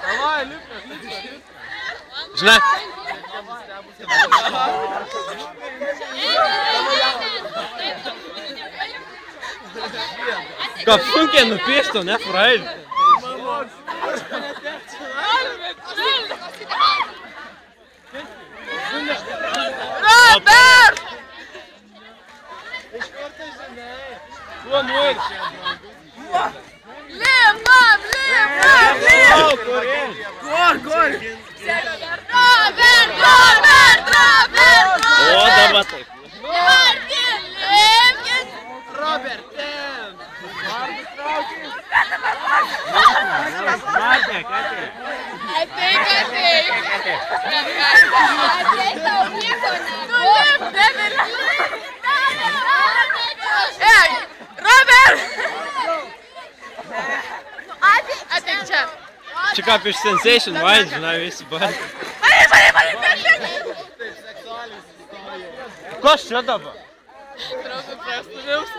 Davai, liukas. Žinai. Ką sunkiai nupieštų, ne, Frail? Robert! Kuo nori? Limam! Kur? Robert! O, dabar taip. Robert, ten! Ateik. Ateik! Tau nieko nebuvo! Ei, Robert! Ateik čia! Čia kaip iš Sensation Wild, žinai, visi bari. Kas čia dabar? Draugų prastumiaus.